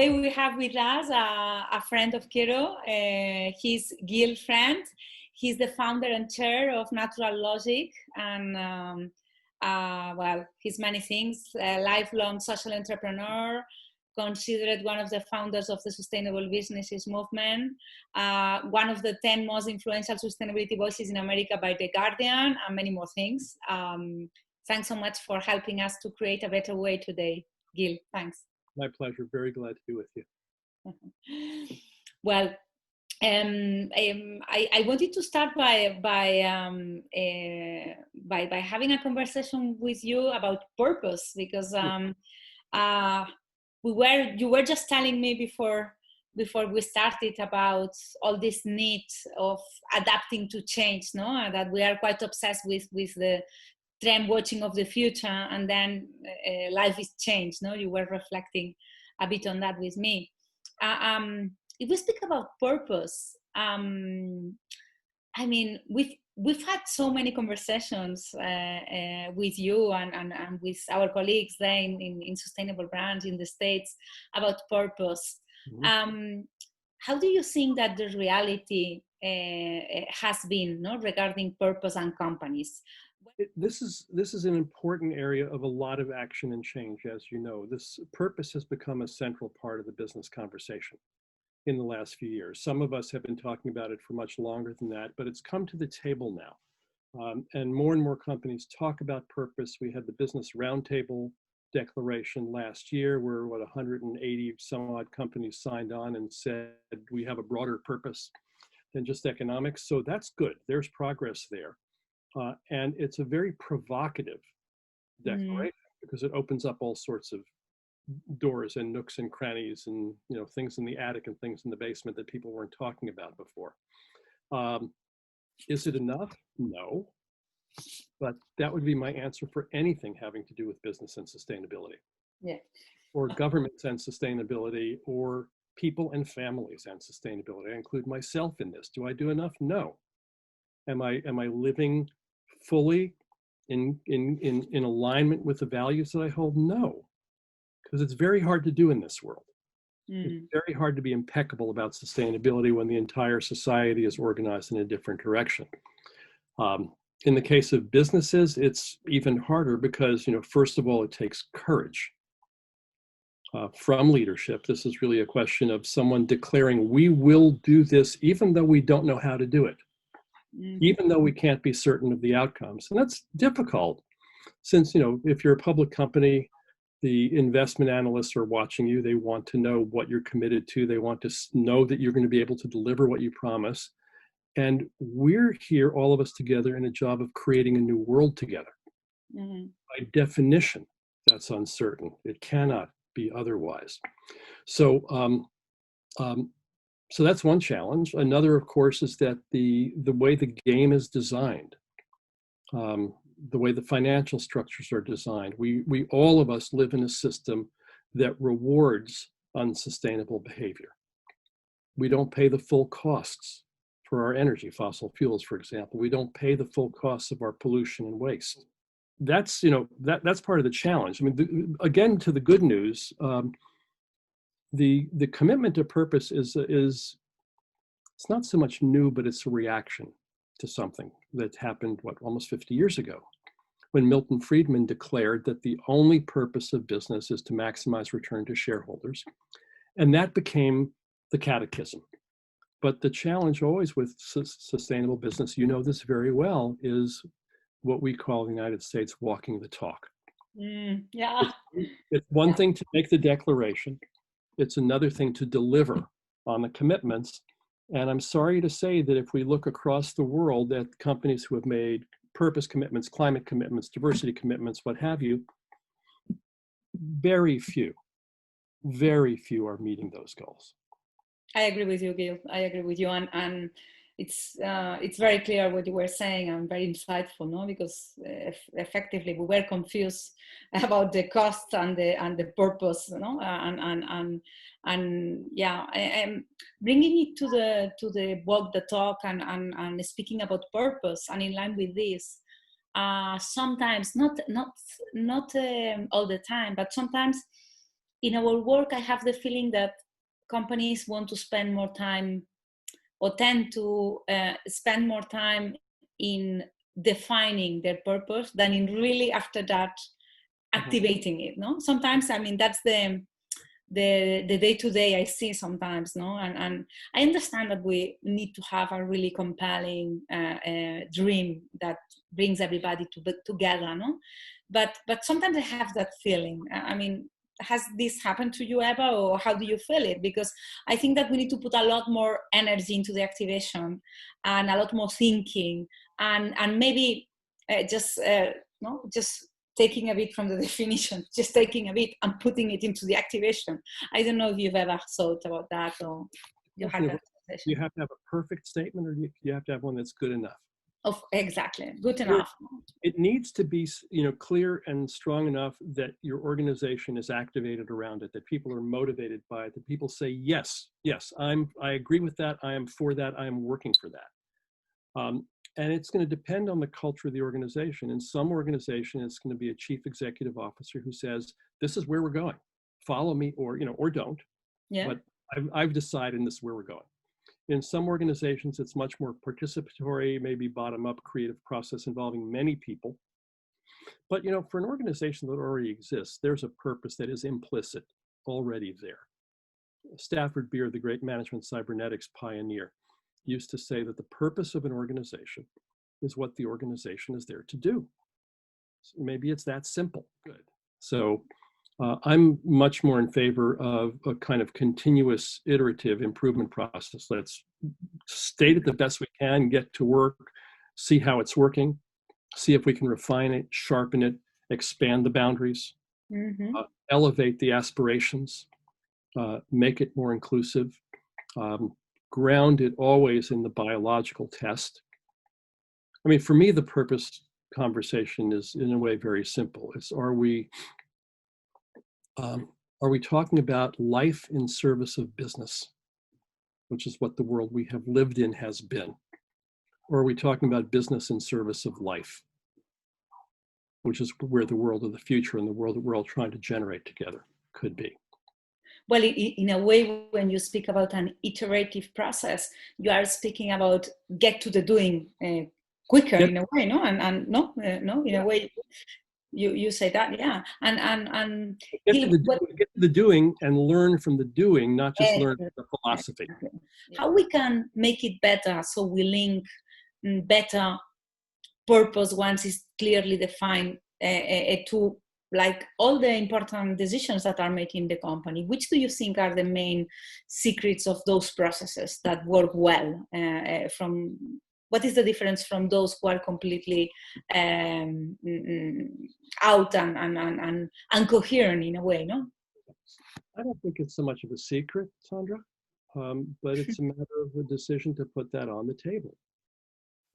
Today we have with us a friend of Quiero. He's Gil Friend. He's the founder and chair of Natural Logic, and well, he's many things. A lifelong social entrepreneur, considered one of the founders of the Sustainable Businesses movement, one of the 10 most influential sustainability voices in America by The Guardian, and many more things. Thanks so much for helping us to create a better way today, Gil. Thanks. My pleasure. Very glad to be with you. Well, I wanted to start by having a conversation with you about purpose, because you were just telling me before we started about all this need of adapting to change, no? That we are quite obsessed with the trend watching of the future, and then life is changed. No, you were reflecting a bit on that with me. If we speak about purpose, I mean, we've had so many conversations with you and with our colleagues there in sustainable brands in the States about purpose. Mm-hmm. How do you think that the reality has been, no, regarding purpose and companies? This is an important area of a lot of action and change, as you know. This purpose has become a central part of the business conversation in the last few years. Some of us have been talking about it for much longer than that, but it's come to the table now. And more companies talk about purpose. We had the Business Roundtable Declaration last year, where 180 some odd companies signed on and said we have a broader purpose than just economics. So that's good. There's progress there. And it's a very provocative declaration because it opens up all sorts of doors and nooks and crannies and, you know, things in the attic and things in the basement that people weren't talking about before. Is it enough? No. But that would be my answer for anything having to do with business and sustainability. Yeah. Or governments and sustainability, or people and families and sustainability. I include myself in this. Do I do enough? No. Am I living fully in alignment with the values that I hold? No, because it's very hard to do in this world. It's very hard to be impeccable about sustainability when the entire society is organized in a different direction. In the case of businesses, it's even harder because, you know, first of all, it takes courage from leadership. This is really a question of someone declaring, we will do this even though we don't know how to do it. Even though we can't be certain of the outcomes. And that's difficult since, you know, if you're a public company, the investment analysts are watching you. They want to know what you're committed to. They want to know that you're going to be able to deliver what you promise. And we're here, all of us together, in a job of creating a new world together. By definition, that's uncertain. It cannot be otherwise. So that's one challenge. Another, of course, is that the way the game is designed, the way the financial structures are designed, we all of us live in a system that rewards unsustainable behavior. We don't pay the full costs for our energy, fossil fuels, for example. We don't pay the full costs of our pollution and waste. That's, you know, that's part of the challenge. I mean, again, to the good news, the commitment to purpose is it's not so much new, but it's a reaction to something that happened, almost 50 years ago, when Milton Friedman declared that the only purpose of business is to maximize return to shareholders. And that became the catechism. But the challenge always with sustainable business, you know this very well, is what we call in the United States walking the talk. Yeah. It's one thing to make the declaration. It's another thing to deliver on the commitments. And I'm sorry to say that if we look across the world at companies who have made purpose commitments, climate commitments, diversity commitments, what have you, very few are meeting those goals. I agree with you, Gil. I agree with you. And it's very clear what you were saying and very insightful, no? Because effectively we were confused about the cost and the purpose, you know, and yeah, bringing it to the walk the talk and speaking about purpose, and in line with this, sometimes not all the time, but sometimes in our work, I have the feeling that companies want to spend more time, or tend to spend more time in defining their purpose than in really after that activating it. No, sometimes, I mean, that's the day-to-day I see sometimes, no, and I understand that we need to have a really compelling dream that brings everybody together, no, but sometimes I have that feeling. I mean, has this happened to you ever, or how do you feel it? Because I think that we need to put a lot more energy into the activation and a lot more thinking, and maybe just taking a bit from the definition, just taking a bit and putting it into the activation. I don't know if you've ever thought about that, or you had that conversation. You have to have a perfect statement, or you have to have one that's good enough. Oh, exactly, good enough. It needs to be, clear and strong enough that your organization is activated around it, that people are motivated by it, that people say, yes, I agree with that, I am for that, I am working for that. And it's going to depend on the culture of the organization. In some organization, it's going to be a chief executive officer who says, this is where we're going, follow me, or don't. Yeah. But I've decided, and this is where we're going. In some organizations, it's much more participatory, maybe bottom-up creative process involving many people. But for an organization that already exists, there's a purpose that is implicit already there. Stafford Beer, the great management cybernetics pioneer, used to say that the purpose of an organization is what the organization is there to do. So maybe it's that simple. Good. So I'm much more in favor of a kind of continuous iterative improvement process. Let's state it the best we can, get to work, see how it's working, see if we can refine it, sharpen it, expand the boundaries, elevate the aspirations, make it more inclusive, ground it always in the biological test. I mean, for me, the purpose conversation is in a way very simple. It's are we talking about life in service of business, which is what the world we have lived in has been? Or are we talking about business in service of life, which is where the world of the future and the world that we're all trying to generate together could be? Well, in a way, when you speak about an iterative process, you are speaking about get to the doing quicker, in a way, no? In a way, you say that, yeah. And get to the doing and learn from the doing, not just learn the philosophy. Exactly. How we can make it better so we link better purpose once it's clearly defined to like all the important decisions that are made in the company. Which do you think are the main secrets of those processes that work well? What is the difference from those who are completely out and coherent in a way, no? I don't think it's so much of a secret, Sandra, but it's a matter of a decision to put that on the table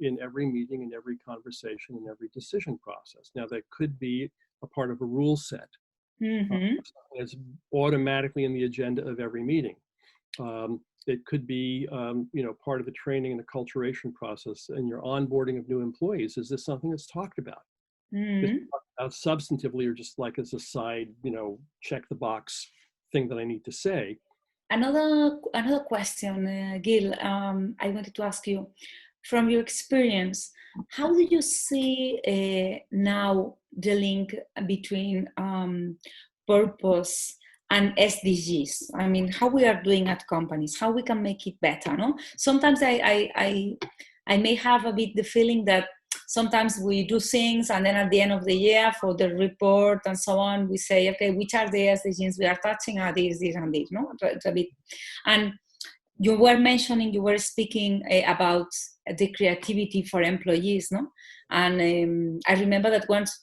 in every meeting, in every conversation, in every decision process. Now, that could be a part of a rule set. It's automatically in the agenda of every meeting. It could be, part of the training and the acculturation process and your onboarding of new employees. Is this something that's talked about? Just talked about substantively, or just like as a side, check the box thing that I need to say? Another question, Gil, I wanted to ask you, from your experience, how do you see now the link between purpose and SDGs? I mean, how we are doing at companies, how we can make it better, no? Sometimes I may have a bit the feeling that sometimes we do things and then at the end of the year for the report and so on, we say, okay, which are the SDGs we are touching? Are these, and these, no? It's a bit, and you were speaking about the creativity for employees, no? And I remember that once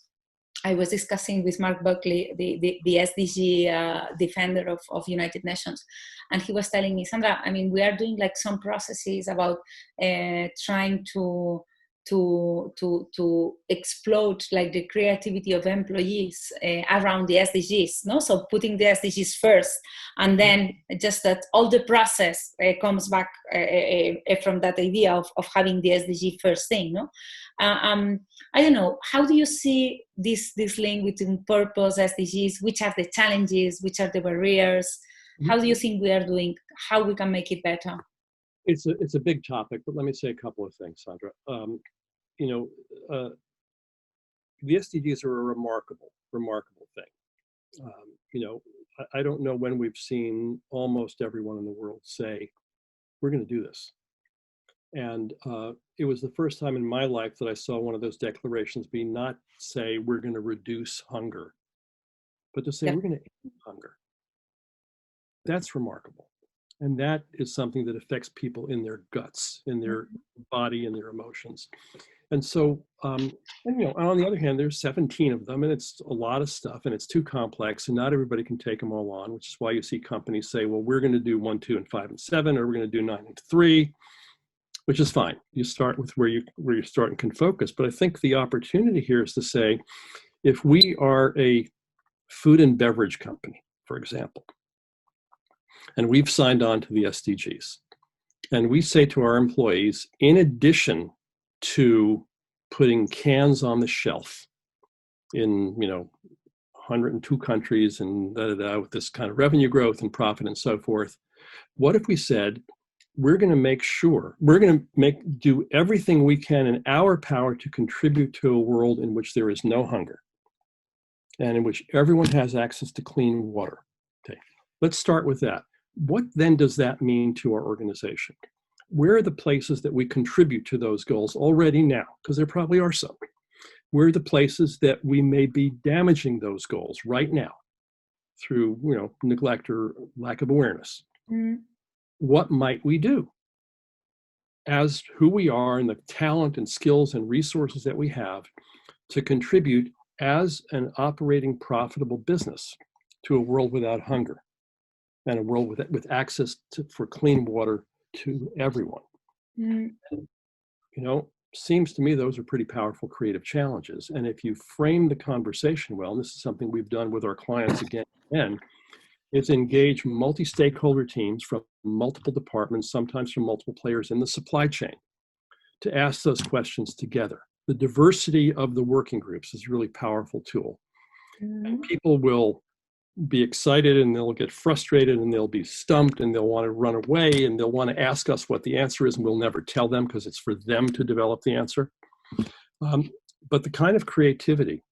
I was discussing with Mark Buckley, the SDG defender of United Nations, and he was telling me, Sandra, I mean, we are doing like some processes about trying to to explode like the creativity of employees around the SDGs, no? So putting the SDGs first, and then just that all the process comes back from that idea of having the SDG first thing, no? I don't know, how do you see this link between purpose, SDGs? Which are the challenges? Which are the barriers? How do you think we are doing? How we can make it better? It's a big topic, but let me say a couple of things, Sandra. The SDGs are a remarkable thing. I don't know when we've seen almost everyone in the world say, we're going to do this. And it was the first time in my life that I saw one of those declarations be not say, we're going to reduce hunger, but to say, we're going to end hunger. That's remarkable. And that is something that affects people in their guts, in their body, and their emotions. And so, on the other hand, there's 17 of them, and it's a lot of stuff, and it's too complex, and not everybody can take them all on, which is why you see companies say, well, we're going to do 1, 2, and 5, and 7, or we're going to do 9 and 3, which is fine. You start with where you start and can focus. But I think the opportunity here is to say, if we are a food and beverage company, for example, and we've signed on to the SDGs, and we say to our employees, in addition to putting cans on the shelf in 102 countries and with this kind of revenue growth and profit and so forth, what if we said, we're going to make sure, we're going to do everything we can in our power to contribute to a world in which there is no hunger and in which everyone has access to clean water. Okay, let's start with that. What then does that mean to our organization? Where are the places that we contribute to those goals already now? Because there probably are some. Where are the places that we may be damaging those goals right now through neglect or lack of awareness? What might we do as who we are and the talent and skills and resources that we have to contribute as an operating profitable business to a world without hunger and a world with access for clean water to everyone? Seems to me those are pretty powerful creative challenges. And if you frame the conversation well, and this is something we've done with our clients again and again, is engage multi-stakeholder teams from multiple departments, sometimes from multiple players in the supply chain, to ask those questions together. The diversity of the working groups is a really powerful tool. And people will be excited and they'll get frustrated and they'll be stumped and they'll want to run away and they'll want to ask us what the answer is, and we'll never tell them because it's for them to develop the answer. But the kind of creativity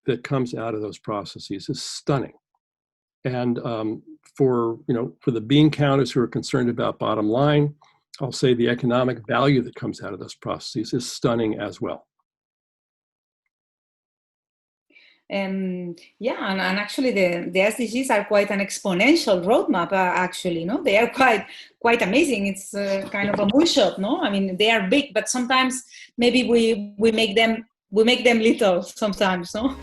that comes out of those processes is stunning. And for the bean counters who are concerned about bottom line, I'll say the economic value that comes out of those processes is stunning as well. And actually the SDGs are quite an exponential roadmap, actually, no? They are quite amazing. It's kind of a moonshot, no? I mean, they are big, but sometimes maybe we make them little sometimes, no?